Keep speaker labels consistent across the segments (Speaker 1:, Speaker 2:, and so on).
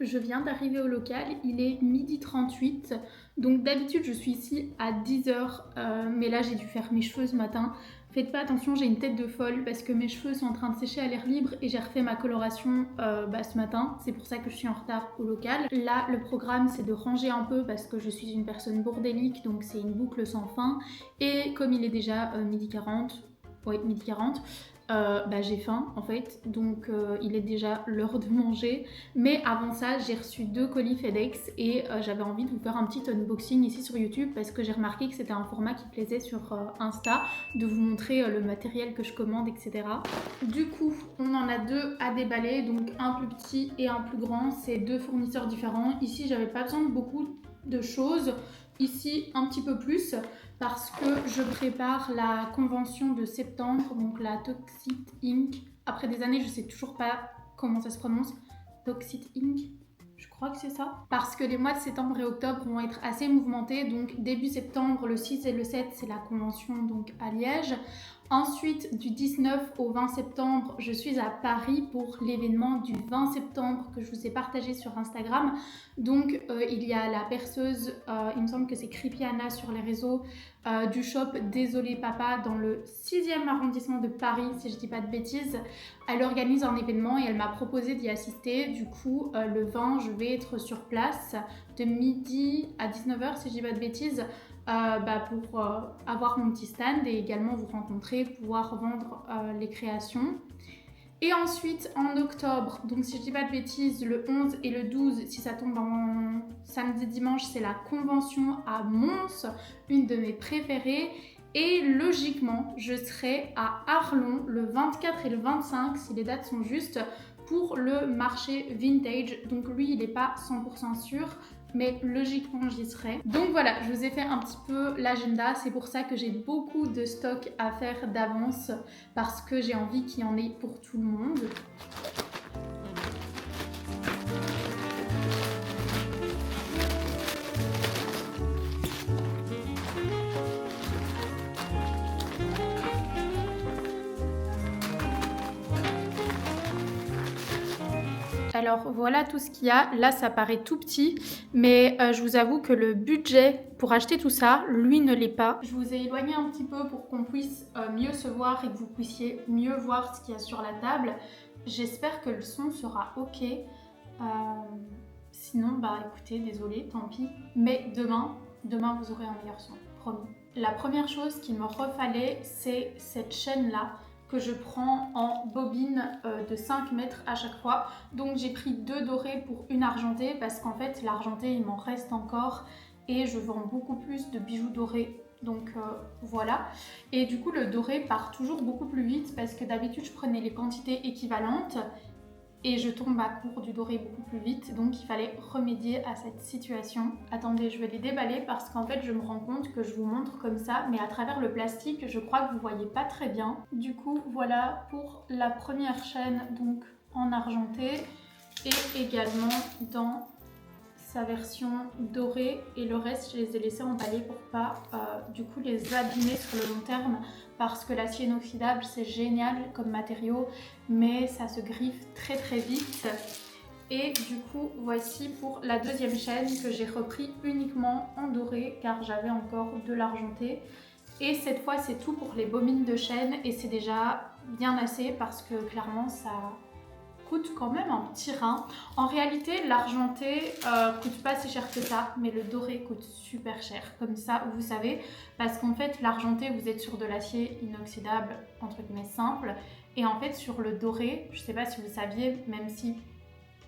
Speaker 1: Je viens d'arriver au local, il est 12h38, donc d'habitude je suis ici à 10h, mais là j'ai dû faire mes cheveux ce matin. Faites pas attention, j'ai une tête de folle parce que mes cheveux sont en train de sécher à l'air libre et j'ai refait ma coloration ce matin, c'est pour ça que je suis en retard au local. Là le programme c'est de ranger un peu parce que je suis une personne bordélique, donc c'est une boucle sans fin, et comme il est déjà 12h40, ouais 12h40, j'ai faim en fait, donc il est déjà l'heure de manger. Mais avant ça, j'ai reçu 2 colis FedEx et j'avais envie de vous faire un petit unboxing ici sur YouTube parce que j'ai remarqué que c'était un format qui plaisait sur Insta, de vous montrer le matériel que je commande, etc. Du coup, on en a 2 à déballer, donc un plus petit et un plus grand. C'est 2 fournisseurs différents. Ici, j'avais pas besoin de beaucoup de choses. Ici, un petit peu plus parce que je prépare la convention de septembre, donc la Toxic Inc. Après des années, je sais toujours pas comment ça se prononce. Toxic Inc. Je crois que c'est ça. Parce que les mois de septembre et octobre vont être assez mouvementés. Donc début septembre, le 6 et le 7, c'est la convention donc à Liège. Ensuite, du 19 au 20 septembre, je suis à Paris pour l'événement du 20 septembre que je vous ai partagé sur Instagram. Donc il y a la perceuse, il me semble que c'est Creepy Anna sur les réseaux, du shop Désolé Papa dans le 6e arrondissement de Paris, si je dis pas de bêtises. Elle organise un événement et elle m'a proposé d'y assister. Du coup, le 20, je vais être sur place de midi à 19h, si je dis pas de bêtises, pour avoir mon petit stand et également vous rencontrer, pouvoir vendre les créations. Et ensuite, en octobre, donc si je dis pas de bêtises, le 11 et le 12, si ça tombe en samedi dimanche, c'est la convention à Mons, une de mes préférées. Et logiquement, je serai à Arlon le 24 et le 25, si les dates sont justes, pour le marché vintage. Donc lui, il n'est pas 100% sûr, mais logiquement j'y serai. Donc voilà, je vous ai fait un petit peu l'agenda. C'est pour ça que j'ai beaucoup de stock à faire d'avance, parce que j'ai envie qu'il y en ait pour tout le monde. Alors voilà tout ce qu'il y a. Là ça paraît tout petit, mais je vous avoue que le budget pour acheter tout ça, lui ne l'est pas. Je vous ai éloigné un petit peu pour qu'on puisse mieux se voir et que vous puissiez mieux voir ce qu'il y a sur la table. J'espère que le son sera ok. Sinon écoutez, désolé, tant pis. Mais demain vous aurez un meilleur son, promis. La première chose qu'il me refallait, c'est cette chaîne là, que je prends en bobine de 5 mètres à chaque fois. Donc j'ai pris 2 dorés pour une argentée parce qu'en fait l'argentée il m'en reste encore et je vends beaucoup plus de bijoux dorés. Donc voilà. Et du coup le doré part toujours beaucoup plus vite parce que d'habitude je prenais les quantités équivalentes et je tombe à court du doré beaucoup plus vite, donc il fallait remédier à cette situation. Attendez, je vais les déballer parce qu'en fait je me rends compte que je vous montre comme ça, mais à travers le plastique, je crois que vous voyez pas très bien. Du coup, voilà pour la première chaîne, donc en argenté, et également dans sa version dorée, et le reste je les ai laissés emballer pour pas du coup les abîmer sur le long terme, parce que l'acier inoxydable c'est génial comme matériau mais ça se griffe très très vite. Et du coup voici pour la deuxième chaîne que j'ai repris uniquement en doré car j'avais encore de l'argenté. Et cette fois c'est tout pour les bobines de chaîne et c'est déjà bien assez parce que clairement ça coûte quand même un petit rein. En réalité, l'argenté coûte pas si cher que ça, mais le doré coûte super cher. Comme ça, vous savez, parce qu'en fait, l'argenté, vous êtes sur de l'acier inoxydable, entre guillemets simple, et en fait, sur le doré, je sais pas si vous saviez, même si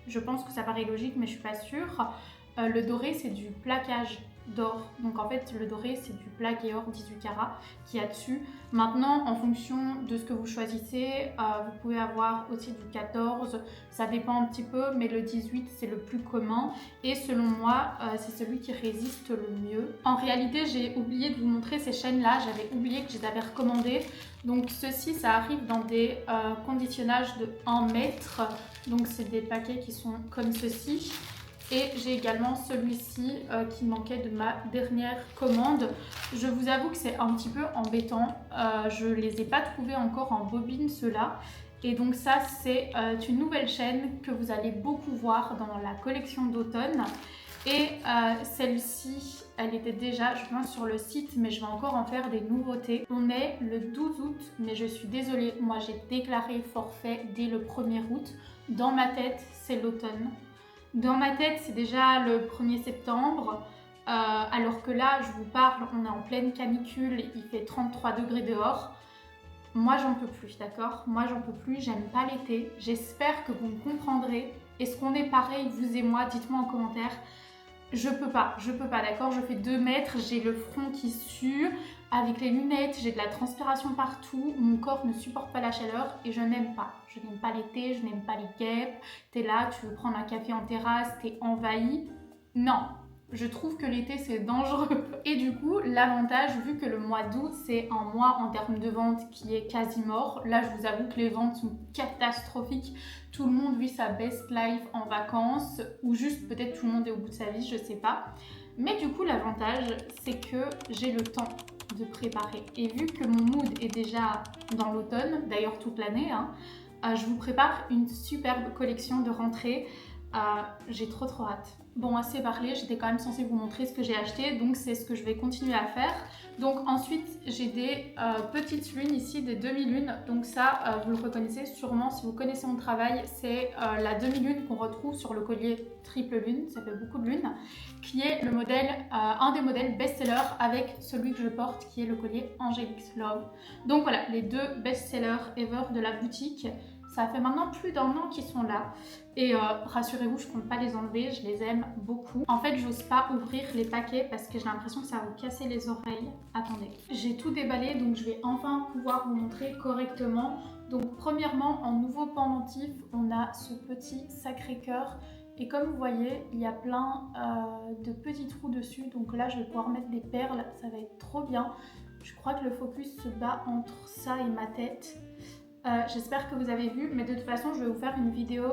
Speaker 1: je pense que ça paraît logique, mais je suis pas sûre, le doré, c'est du plaquage. d'or. Donc en fait le doré c'est du plaque et or 18 carats qu'il y a dessus. Maintenant en fonction de ce que vous choisissez, vous pouvez avoir aussi du 14, ça dépend un petit peu, mais le 18 c'est le plus commun et selon moi c'est celui qui résiste le mieux. En réalité j'ai oublié de vous montrer ces chaînes là, j'avais oublié que je les avais recommandées. Donc ceci ça arrive dans des conditionnages de 1 mètre, donc c'est des paquets qui sont comme ceci. Et j'ai également celui-ci qui manquait de ma dernière commande. Je vous avoue que c'est un petit peu embêtant. Je ne les ai pas trouvés encore en bobine ceux-là. Et donc ça c'est une nouvelle chaîne que vous allez beaucoup voir dans la collection d'automne. Et celle-ci, elle était déjà, je pense, sur le site, mais je vais encore en faire des nouveautés. On est le 12 août, mais je suis désolée, moi j'ai déclaré forfait dès le 1er août. Dans ma tête, c'est l'automne. Dans ma tête, c'est déjà le 1er septembre, alors que là, je vous parle, on est en pleine canicule, il fait 33 degrés dehors. Moi, j'en peux plus, d'accord? Moi, j'en peux plus, j'aime pas l'été. J'espère que vous me comprendrez. Est-ce qu'on est pareil, vous et moi? Dites-moi en commentaire. Je peux pas, d'accord? Je fais 2 mètres, j'ai le front qui sue, avec les lunettes, j'ai de la transpiration partout, mon corps ne supporte pas la chaleur et je n'aime pas. Je n'aime pas l'été, je n'aime pas les guêpes. T'es là, tu veux prendre un café en terrasse, t'es envahi. Non, je trouve que l'été c'est dangereux. Et du coup, l'avantage, vu que le mois d'août c'est un mois en termes de vente qui est quasi mort, là je vous avoue que les ventes sont catastrophiques. Tout le monde vit sa best life en vacances, ou juste peut-être tout le monde est au bout de sa vie, je sais pas. Mais du coup, l'avantage c'est que j'ai le temps de préparer. Et vu que mon mood est déjà dans l'automne, d'ailleurs toute l'année, hein, je vous prépare une superbe collection de rentrée. J'ai trop hâte. Bon, assez parlé, j'étais quand même censée vous montrer ce que j'ai acheté, donc c'est ce que je vais continuer à faire. Donc ensuite, j'ai des petites lunes ici, des demi-lunes. Donc ça, vous le reconnaissez sûrement si vous connaissez mon travail. C'est la demi-lune qu'on retrouve sur le collier triple lune, ça fait beaucoup de lunes, qui est le modèle, un des modèles best-seller avec celui que je porte, qui est le collier Angelix Love. Donc voilà, les 2 best-sellers ever de la boutique. Ça fait maintenant plus d'1 an qu'ils sont là et rassurez-vous, je compte pas les enlever, je les aime beaucoup. En fait, j'ose pas ouvrir les paquets parce que j'ai l'impression que ça va vous casser les oreilles. Attendez, j'ai tout déballé donc je vais enfin pouvoir vous montrer correctement. Donc premièrement, en nouveau pendentif, on a ce petit Sacré-Cœur et comme vous voyez, il y a plein de petits trous dessus. Donc là, je vais pouvoir mettre des perles, ça va être trop bien. Je crois que le focus se bat entre ça et ma tête. J'espère que vous avez vu, mais de toute façon je vais vous faire une vidéo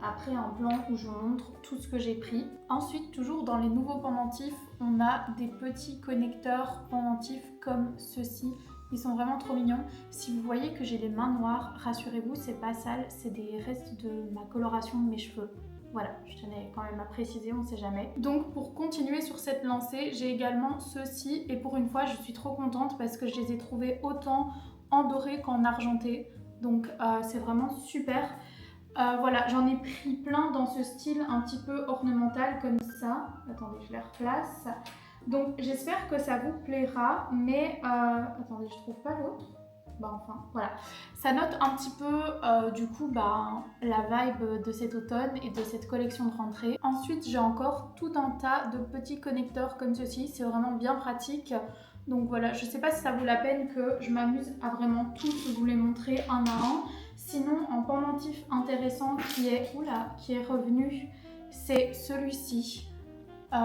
Speaker 1: après un plan où je vous montre tout ce que j'ai pris. Ensuite, toujours dans les nouveaux pendentifs, on a des petits connecteurs pendentifs comme ceux-ci. Ils sont vraiment trop mignons. Si vous voyez que j'ai les mains noires, rassurez-vous, c'est pas sale, c'est des restes de ma coloration de mes cheveux. Voilà, je tenais quand même à préciser, on sait jamais. Donc pour continuer sur cette lancée, j'ai également ceux-ci et pour une fois je suis trop contente parce que je les ai trouvés autant en doré qu'en argenté. Donc c'est vraiment super. Voilà, j'en ai pris plein dans ce style un petit peu ornemental comme ça. Attendez, je les replace. Donc j'espère que ça vous plaira, mais attendez, je trouve pas l'autre. Bah enfin, voilà. Ça note un petit peu du coup la vibe de cet automne et de cette collection de rentrée. Ensuite, j'ai encore tout un tas de petits connecteurs comme ceci. C'est vraiment bien pratique. Donc voilà, je sais pas si ça vaut la peine que je m'amuse à vraiment tous vous les montrer un à un. Sinon, en pendentif intéressant qui est revenu, c'est celui-ci.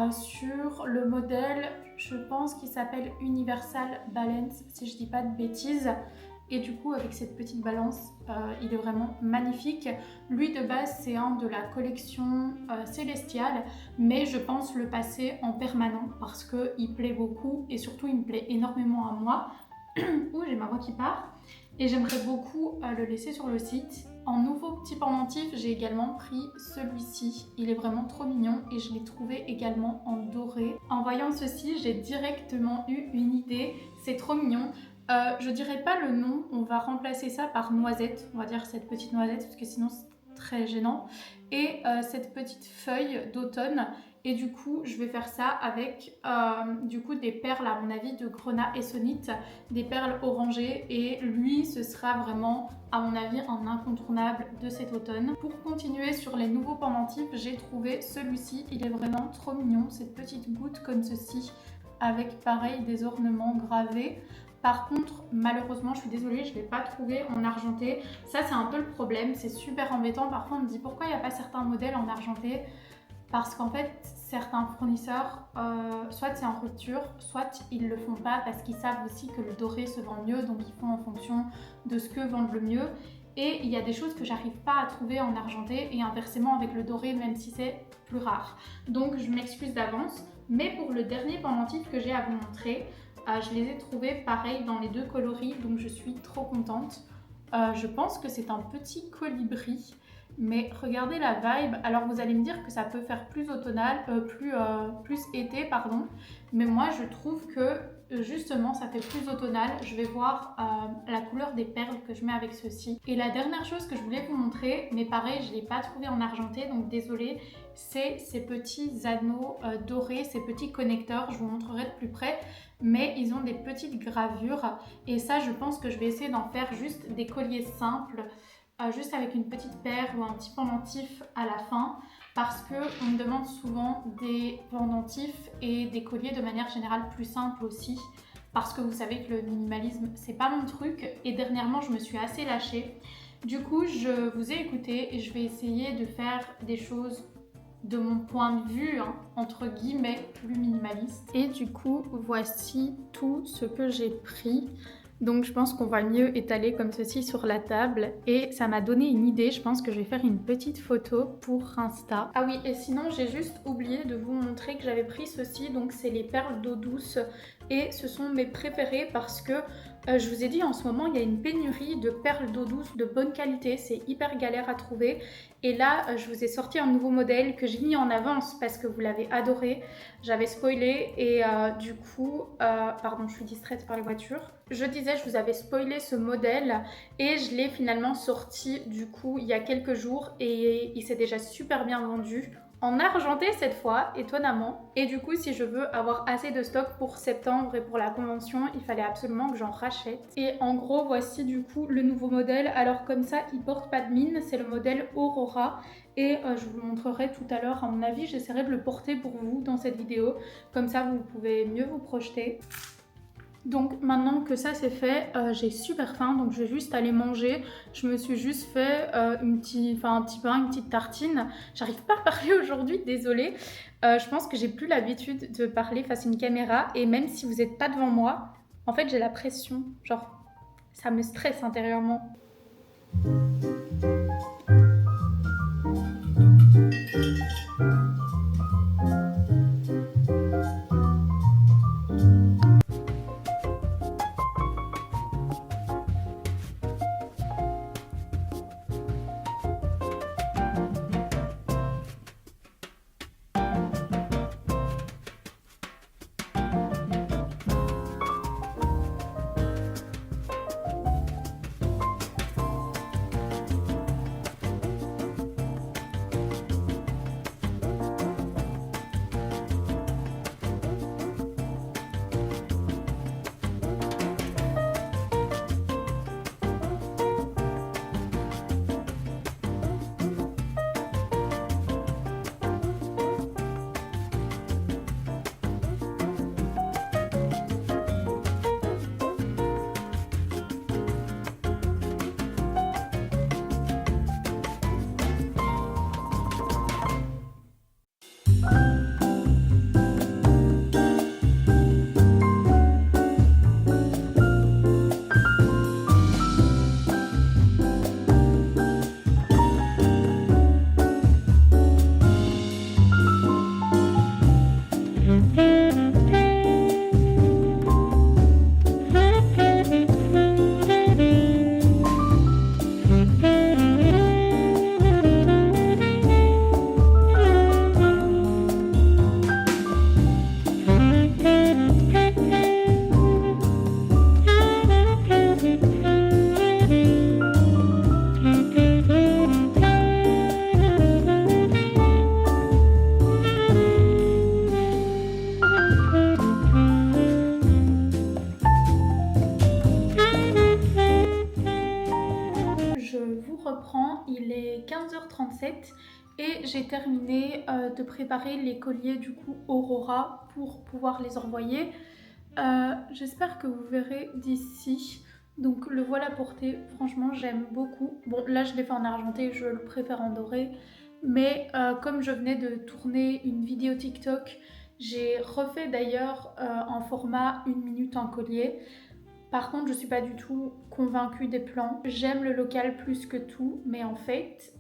Speaker 1: Sur le modèle, je pense qu'il s'appelle Universal Balance, si je dis pas de bêtises. Et du coup, avec cette petite balance, il est vraiment magnifique. Lui, de base, c'est un de la collection Célestial, mais je pense le passer en permanent parce qu'il plaît beaucoup et surtout, il me plaît énormément à moi. Ouh, j'ai ma voix qui part. Et j'aimerais beaucoup le laisser sur le site. En nouveau petit pendentif, j'ai également pris celui-ci. Il est vraiment trop mignon et je l'ai trouvé également en doré. En voyant ceci, j'ai directement eu une idée. C'est trop mignon. Je dirais pas le nom, on va remplacer ça par noisette, on va dire cette petite noisette parce que sinon c'est très gênant. Et cette petite feuille d'automne. Et du coup, je vais faire ça avec du coup des perles, à mon avis, de Grenat Essonite, des perles orangées. Et lui, ce sera vraiment, à mon avis, un incontournable de cet automne. Pour continuer sur les nouveaux pendentifs, j'ai trouvé celui-ci. Il est vraiment trop mignon, cette petite goutte comme ceci, avec pareil des ornements gravés. Par contre, malheureusement, je suis désolée, je ne l'ai pas trouvé en argenté. Ça, c'est un peu le problème, c'est super embêtant. Parfois, on me dit pourquoi il n'y a pas certains modèles en argenté. Parce qu'en fait, certains fournisseurs, soit c'est en rupture, soit ils le font pas parce qu'ils savent aussi que le doré se vend mieux, donc ils font en fonction de ce que vendent le mieux. Et il y a des choses que j'arrive pas à trouver en argenté et inversement avec le doré, même si c'est plus rare. Donc je m'excuse d'avance. Mais pour le dernier pendentif que j'ai à vous montrer, je les ai trouvés pareil dans les deux coloris, donc je suis trop contente. Je pense que c'est un petit colibri. Mais regardez la vibe. Alors vous allez me dire que ça peut faire plus automnal, plus été, pardon. Mais moi je trouve que justement ça fait plus automnal. Je vais voir la couleur des perles que je mets avec ceci. Et la dernière chose que je voulais vous montrer, mais pareil je ne l'ai pas trouvé en argenté, donc désolée, c'est ces petits anneaux dorés, ces petits connecteurs. Je vous montrerai de plus près. Mais ils ont des petites gravures. Et ça je pense que je vais essayer d'en faire juste des colliers simples. Juste avec une petite paire ou un petit pendentif à la fin, parce qu'on me demande souvent des pendentifs et des colliers de manière générale plus simples aussi, parce que vous savez que le minimalisme c'est pas mon truc et dernièrement je me suis assez lâchée. Du coup je vous ai écouté et je vais essayer de faire des choses de mon point de vue, hein, entre guillemets, plus minimaliste. Et du coup voici tout ce que j'ai pris. Donc je pense qu'on va mieux étaler comme ceci sur la table et ça m'a donné une idée, je pense que je vais faire une petite photo pour Insta. Ah oui, et sinon j'ai juste oublié de vous montrer que j'avais pris ceci, donc c'est les perles d'eau douce et ce sont mes préférés parce que je vous ai dit en ce moment il y a une pénurie de perles d'eau douce de bonne qualité, c'est hyper galère à trouver. Et là, je vous ai sorti un nouveau modèle que j'ai mis en avance parce que vous l'avez adoré. J'avais spoilé et du coup, pardon, je suis distraite par les voitures. Je disais, je vous avais spoilé ce modèle et je l'ai finalement sorti du coup il y a quelques jours et il s'est déjà super bien vendu. En argenté cette fois, étonnamment. Et du coup, si je veux avoir assez de stock pour septembre et pour la convention, il fallait absolument que j'en rachète. Et en gros, voici du coup le nouveau modèle. Alors comme ça, il porte pas de mine, c'est le modèle Aurora. Et je vous le montrerai tout à l'heure. À mon avis, j'essaierai de le porter pour vous dans cette vidéo. Comme ça, vous pouvez mieux vous projeter. Donc maintenant que ça c'est fait, j'ai super faim, donc je vais juste aller manger. Je me suis juste fait un petit pain, une petite tartine. J'arrive pas à parler aujourd'hui, désolée. Je pense que j'ai plus l'habitude de parler face à une caméra et même si vous n'êtes pas devant moi, en fait j'ai la pression, genre ça me stresse intérieurement. Et j'ai terminé de préparer les colliers du coup Aurora pour pouvoir les envoyer. J'espère que vous verrez d'ici. Donc le voilà porté, franchement j'aime beaucoup. Bon là je l'ai fait en argenté, je le préfère en doré. Mais comme je venais de tourner une vidéo TikTok, j'ai refait d'ailleurs en format 1 minute en collier. Par contre je suis pas du tout convaincue des plans. J'aime le local plus que tout, mais en fait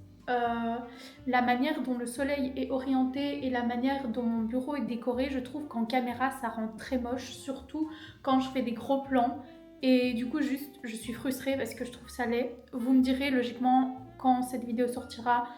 Speaker 1: la manière dont le soleil est orienté et la manière dont mon bureau est décoré, je trouve qu'en caméra ça rend très moche, surtout quand je fais des gros plans. Et du coup juste je suis frustrée parce que je trouve ça laid. Vous me direz logiquement quand cette vidéo sortira,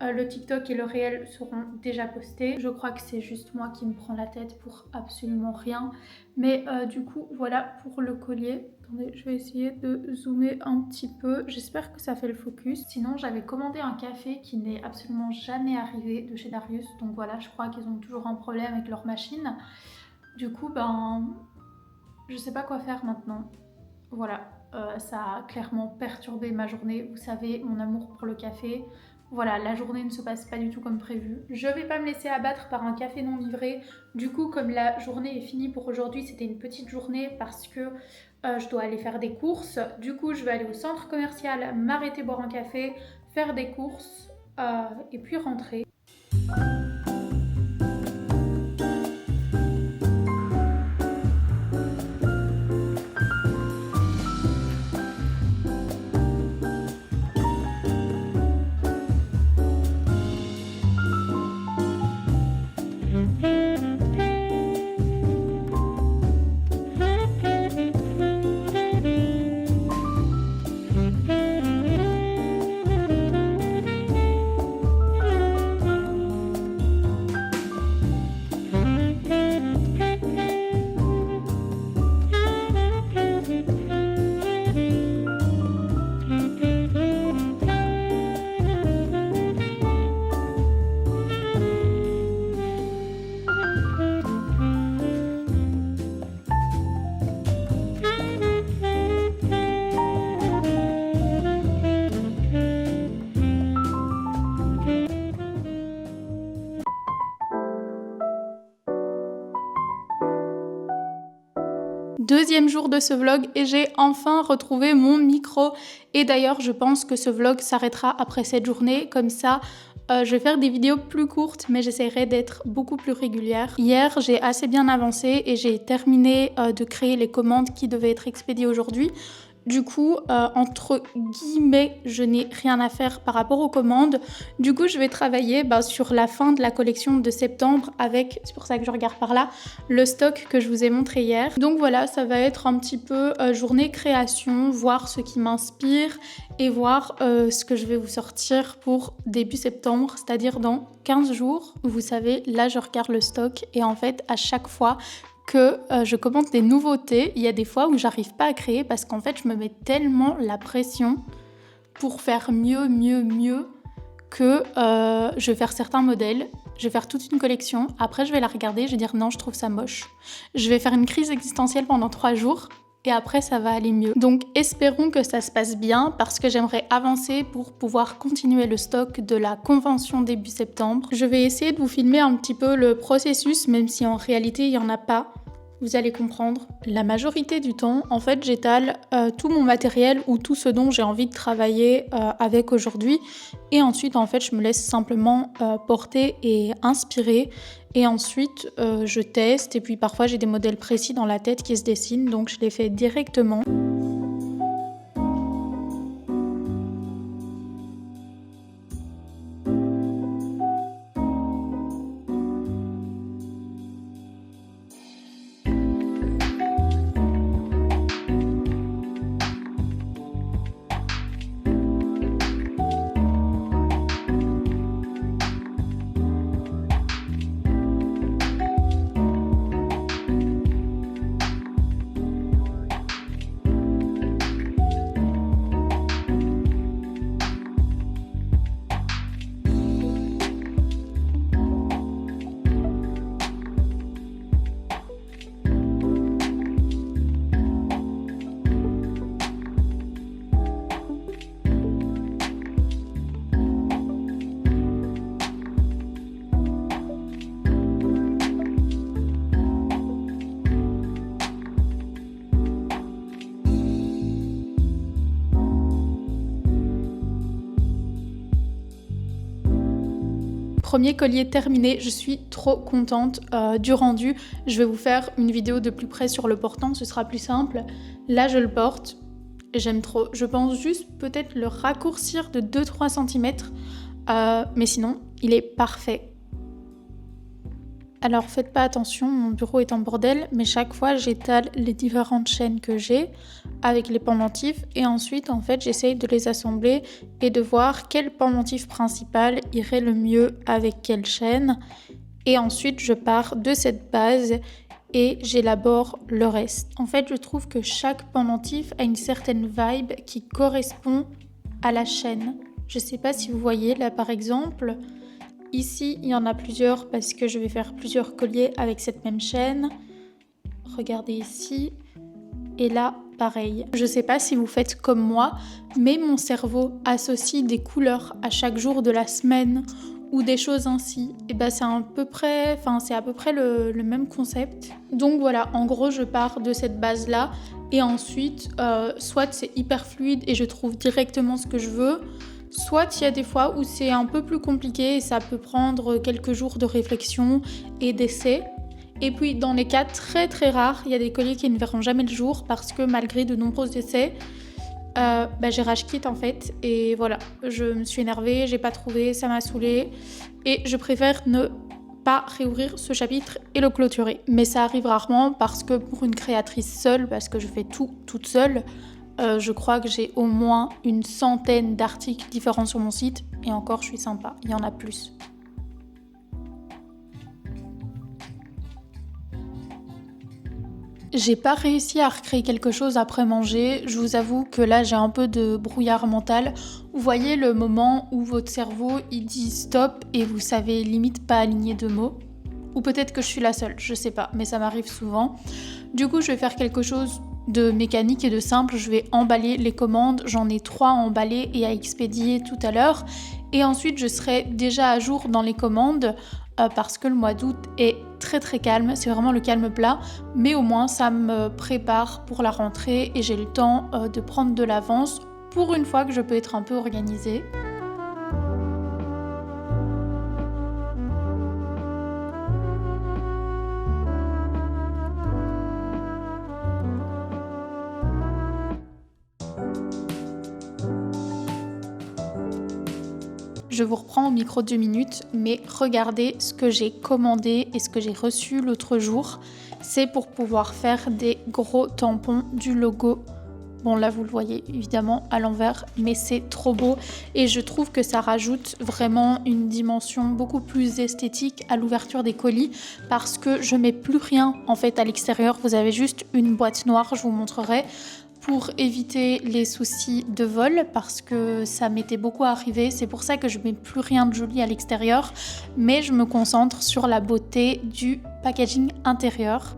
Speaker 1: le TikTok et le réel seront déjà postés. Je crois que c'est juste moi qui me prends la tête pour absolument rien. Mais du coup voilà pour le collier. Attendez, je vais essayer de zoomer un petit peu. J'espère que ça fait le focus. Sinon j'avais commandé un café qui n'est absolument jamais arrivé de chez Darius. Donc voilà, je crois qu'ils ont toujours un problème avec leur machine. Du coup je sais pas quoi faire maintenant. Voilà, ça a clairement perturbé ma journée. Vous savez, mon amour pour le café. Voilà, la journée ne se passe pas du tout comme prévu. Je vais pas me laisser abattre par un café non livré. Du coup, comme la journée est finie pour aujourd'hui, c'était une petite journée parce que je dois aller faire des courses. Du coup, je vais aller au centre commercial, m'arrêter boire un café, faire des courses et puis rentrer. Deuxième jour de ce vlog et j'ai enfin retrouvé mon micro. Et d'ailleurs, je pense que ce vlog s'arrêtera après cette journée. Comme ça, je vais faire des vidéos plus courtes, mais j'essaierai d'être beaucoup plus régulière. Hier, j'ai assez bien avancé et j'ai terminé de créer les commandes qui devaient être expédiées aujourd'hui. Du coup, entre guillemets, je n'ai rien à faire par rapport aux commandes. Du coup, je vais travailler sur la fin de la collection de septembre avec, c'est pour ça que je regarde par là, le stock que je vous ai montré hier. Donc voilà, ça va être un petit peu journée création, voir ce qui m'inspire et voir ce que je vais vous sortir pour début septembre, c'est-à-dire dans 15 jours. Vous savez, là, je regarde le stock et en fait, à chaque fois que je commande des nouveautés, il y a des fois où j'arrive pas à créer parce qu'en fait je me mets tellement la pression pour faire mieux que je vais faire certains modèles, je vais faire toute une collection, après je vais la regarder, je vais dire non je trouve ça moche. Je vais faire une crise existentielle pendant 3 jours et après ça va aller mieux. Donc espérons que ça se passe bien parce que j'aimerais avancer pour pouvoir continuer le stock de la convention début septembre. Je vais essayer de vous filmer un petit peu le processus même si en réalité il n'y en a pas. Vous allez comprendre. La majorité du temps, en fait, j'étale tout mon matériel ou tout ce dont j'ai envie de travailler avec aujourd'hui. Et ensuite, en fait, je me laisse simplement porter et inspirer. Et ensuite, je teste. Et puis parfois, j'ai des modèles précis dans la tête qui se dessinent. Donc, je les fais directement. premier collier terminé, je suis trop contente du rendu. Je vais vous faire une vidéo de plus près sur le portant, ce sera plus simple. Là je le porte, j'aime trop. Je pense juste peut-être le raccourcir de 2-3 cm, mais sinon il est parfait. Alors faites pas attention, mon bureau est en bordel, mais chaque fois j'étale les différentes chaînes que j'ai avec les pendentifs et ensuite en fait j'essaye de les assembler et de voir quel pendentif principal irait le mieux avec quelle chaîne. Et ensuite je pars de cette base et j'élabore le reste. En fait je trouve que chaque pendentif a une certaine vibe qui correspond à la chaîne. Je sais pas si vous voyez là par exemple. Ici, il y en a plusieurs parce que je vais faire plusieurs colliers avec cette même chaîne. Regardez ici. Et là, pareil. Je sais pas si vous faites comme moi, mais mon cerveau associe des couleurs à chaque jour de la semaine ou des choses ainsi. Et ben c'est à peu près le même concept. Donc voilà, en gros, je pars de cette base-là. Et ensuite, soit c'est hyper fluide et je trouve directement ce que je veux, soit il y a des fois où c'est un peu plus compliqué et ça peut prendre quelques jours de réflexion et d'essai. Et puis dans les cas très très rares, il y a des colliers qui ne verront jamais le jour parce que malgré de nombreux essais, j'ai rage quit en fait. Et voilà, je me suis énervée, j'ai pas trouvé, ça m'a saoulée. Et je préfère ne pas réouvrir ce chapitre et le clôturer. Mais ça arrive rarement parce que pour une créatrice seule, parce que je fais tout toute seule, je crois que j'ai au moins une centaine d'articles différents sur mon site et encore je suis sympa, il y en a plus. J'ai pas réussi à recréer quelque chose après manger, je vous avoue que là j'ai un peu de brouillard mental. Vous voyez le moment où votre cerveau il dit stop et vous savez limite pas aligner deux mots? Ou peut-être que je suis la seule, je sais pas, mais ça m'arrive souvent. Du coup je vais faire quelque chose de mécanique et de simple, je vais emballer les commandes, j'en ai 3 à emballer et à expédier tout à l'heure et ensuite je serai déjà à jour dans les commandes parce que le mois d'août est très très calme, c'est vraiment le calme plat, mais au moins ça me prépare pour la rentrée et j'ai le temps de prendre de l'avance pour une fois que je peux être un peu organisée. Je vous reprends au micro 2 minutes, mais regardez ce que j'ai commandé et ce que j'ai reçu l'autre jour. C'est pour pouvoir faire des gros tampons du logo. Bon là vous le voyez évidemment à l'envers, mais c'est trop beau et je trouve que ça rajoute vraiment une dimension beaucoup plus esthétique à l'ouverture des colis parce que je mets plus rien en fait à l'extérieur. Vous avez juste une boîte noire, je vous montrerai, pour éviter les soucis de vol parce que ça m'était beaucoup arrivé. C'est pour ça que je mets plus rien de joli à l'extérieur, mais je me concentre sur la beauté du packaging intérieur.